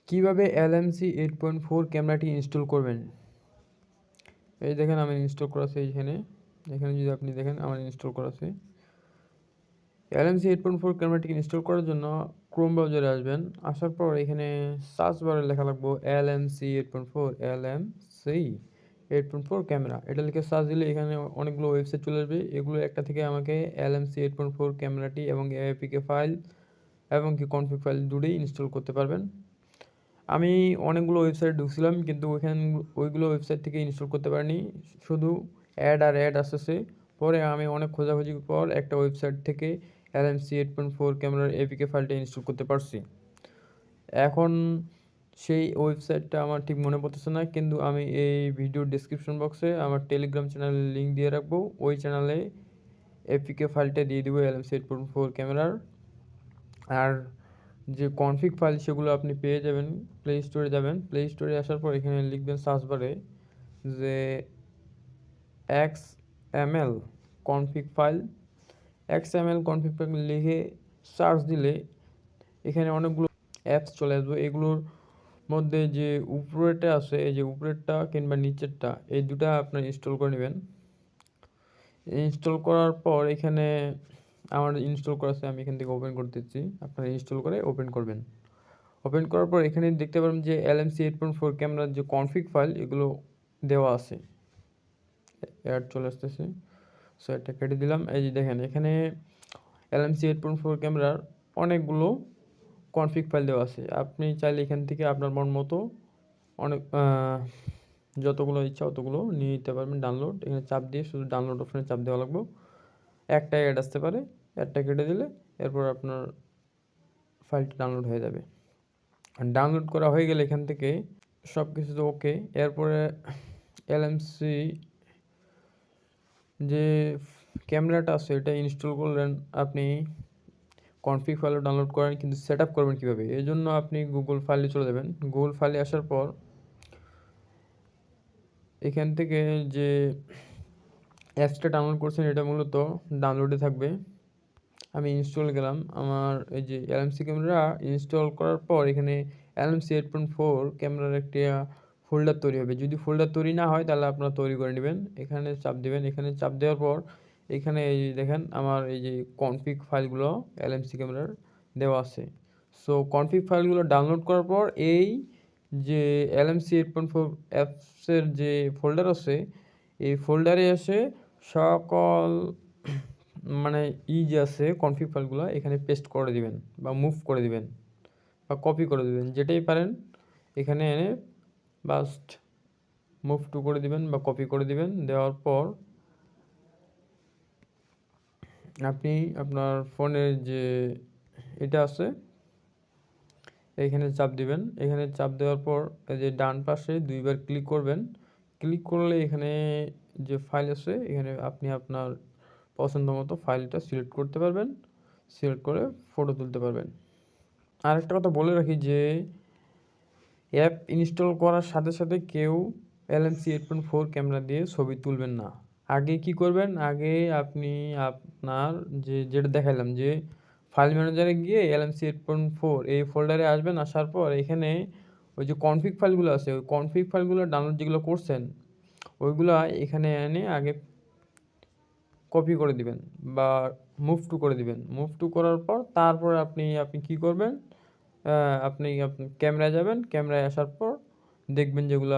কিভাবে LMC 8.4 ক্যামেরাটি install করবেন। এই দেখেন আমি ইনস্টল করা আছে এইখানে। এখানে যদি আপনি দেখেন আমার ইনস্টল করা আছে। LMC 8.4 ক্যামেরাটিকে ইনস্টল করার জন্য ক্রোম ব্রাউজারে আসবেন। আসার পর এখানে সার্চ বারে লেখা লাগবে LMC 8.4 ক্যামেরা। এটা লিখে সার্চ দিলে এখানে অনেকগুলো ওয়েবসাইট চলে আসবে। এগুলো একটা থেকে আমাকে LMC 8.4 ক্যামেরাটি এবং APK ফাইল এবং কি কনফিগ ফাইল দুটোই ইনস্টল করতে পারবেন। আমি অনেকগুলো ওয়েবসাইট ঢুকছিলাম কিন্তু ওইগুলো ওয়েবসাইট থেকে ইনস্টল করতে পারিনি, শুধু অ্যাড আসতেছে। পরে আমি অনেক খোঁজাখুঁজির পর একটা ওয়েবসাইট থেকে LMC 8.4 ক্যামেরার APK ফাইলটা ইনস্টল করতে পারছি। এখন সেই ওয়েবসাইটটা আমার ঠিক মনে পড়তেছে না, কিন্তু আমি এই ভিডিওর ডেসক্রিপশন বক্সে আমার টেলিগ্রাম চ্যানেলের লিঙ্ক দিয়ে রাখবো। ওই চ্যানেলে APK ফাইলটা দিয়ে দিব LMC 8.4 ক্যামেরার। আর যে কনফিগ ফাইল সেগুলো আপনি পেয়ে যাবেন। প্লে স্টোরে যাবেন, প্লে স্টোরে আসার পর এখানে লিখবেন সার্চ বারে যে XML config file. XML config file লিখে সার্চ দিলে এখানে অনেকগুলো অ্যাপস চলে আসবে। এগুলোর মধ্যে যে উপরেরটা আছে, এই যে উপরেরটা কিংবা নিচেরটা, এই দুটা আপনার ইনস্টল করে নেবেন। ইনস্টল করার পর এখানে আমার ইনস্টল করা আছে, আমি এখান থেকে ওপেন করতেছি। আপনারা ইনস্টল করে ওপেন করবেন। ওপেন করার পর এখানে দেখতে পাবেন যে LMC 8.4 ক্যামেরার যে কনফিগ ফাইল এগুলো দেওয়া আছে। অ্যাড চলে আসতেছে, সো এটা কেটে দিলাম। এই যে দেখেন এখানে LMC 8.4 ক্যামেরার অনেকগুলো কনফিগ ফাইল দেওয়া আছে। আপনি চাইলে এখান থেকে আপনার মন মতো অনেক যতগুলো ইচ্ছা অতগুলো নিয়ে নিতে পারবেন ডাউনলোড। এখানে চাপ দিয়ে শুধু ডাউনলোড অপশনে চাপ দেওয়া লাগবে। একটাই অ্যাড আসতে পারে, অ্যাডটা কেটে দিলে এরপর আপনার ফাইলটা ডাউনলোড হয়ে যাবে। ডাউনলোড করা হয়ে গেলে এখান থেকে সব কিছু তো ওকে। এরপরে LMC যে ক্যামেরাটা আছে এটা ইনস্টল করলেন আপনি, কনফিগ ফাইলও ডাউনলোড করেন, কিন্তু সেট আপ করবেন কীভাবে? এই জন্য আপনি গুগল ফাইলে চলে যাবেন। গুগল ফাইলে আসার পর এখান থেকে যে অ্যাপসটা ডাউনলোড করছেন এটা মূলত ডাউনলোডে থাকবে। আমি ইনস্টল গেলাম। আমার এই যে LMC ক্যামেরা ইনস্টল করার পর এখানে LMC 8.4 ক্যামেরার একটা ফোল্ডার তৈরি হবে। যদি ফোল্ডার তৈরি না হয় তাহলে আপনারা তৈরি করে নেবেন। এখানে চাপ দিবেন। এখানে চাপ দেওয়ার পর এখানে এই যে দেখেন আমার এই যে কনফিগ ফাইলগুলো LMC ক্যামেরার দেওয়া আছে। সো কনফিগ ফাইলগুলো ডাউনলোড করার পর এই যে LMC 8.4 অ্যাপসের যে ফোল্ডার আছে, এই ফোল্ডারে এসে সকল মানে যে আছে কনফিগ ফাইলগুলো এখানে পেস্ট করে দিবেন বা মুভ করে দিবেন বা কপি করে দিবেন, যেটাই পারেন এখানে এনে বাস্ট মুভ টু করে দিবেন বা কপি করে দিবেন। দেওয়ার পর আপনি আপনার ফোনের যে এটা আছে এখানে চাপ দিবেন। এখানে চাপ দেওয়ার পর এই যে ডান পাশে দুইবার ক্লিক করবেন। ক্লিক করলে এখানে যে ফাইল আছে এখানে আপনি আপনার পছন্দ মতো ফাইলটা সিলেক্ট করতে পারবেন, সিলেক্ট করে ফটো তুলতে পারবেন। আরেকটা কথা বলে রাখি যে অ্যাপ ইনস্টল করার সাথে সাথে কেউ LMC 8.4 ক্যামেরা দিয়ে ছবি তুলবেন না। আগে কি করবেন, আগে আপনি আপনার যেটা দেখালাম যে ফাইল ম্যানেজারে গিয়ে LMC 8.4 এই ফোল্ডারে আসবেন। আসার পর এখানে ওই যে কনফিগ ফাইলগুলো আছে, ওই কনফিগ ফাইলগুলো ডাউনলোড যেগুলো করছেন ওইগুলো এখানে এনে আগে কপি করে দিবেন বা মুভ টু করে দিবেন। মুভ টু করার পর তারপর আপনি কি করবেন, আপনি ক্যামেরায় যাবেন। ক্যামেরায় আসার পর দেখবেন যেগুলো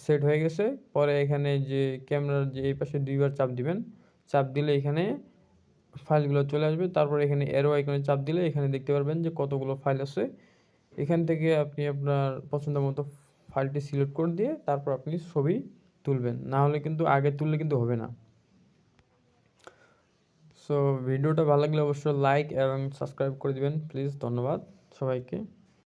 সেট হয়ে গেছে। পরে এখানে যে ক্যামেরার যে এই পাশে দুইবার চাপ দিবেন, চাপ দিলে এখানে ফাইলগুলো চলে আসবে। তারপর এখানে অ্যারো আইকনে চাপ দিলে এখানে দেখতে পারবেন যে কতগুলো ফাইল আছে। এখান থেকে আপনি আপনার পছন্দ মতো ফাইলটি সিলেক্ট করে দিয়ে তারপর আপনি ছবি তুলবেন, না হলে কিন্তু আগে তুললে কিন্তু হবে না। সো ভিডিওটা ভালো লাগলে অবশ্যই লাইক এবং সাবস্ক্রাইব করে দিবেন প্লিজ। ধন্যবাদ সবাইকে।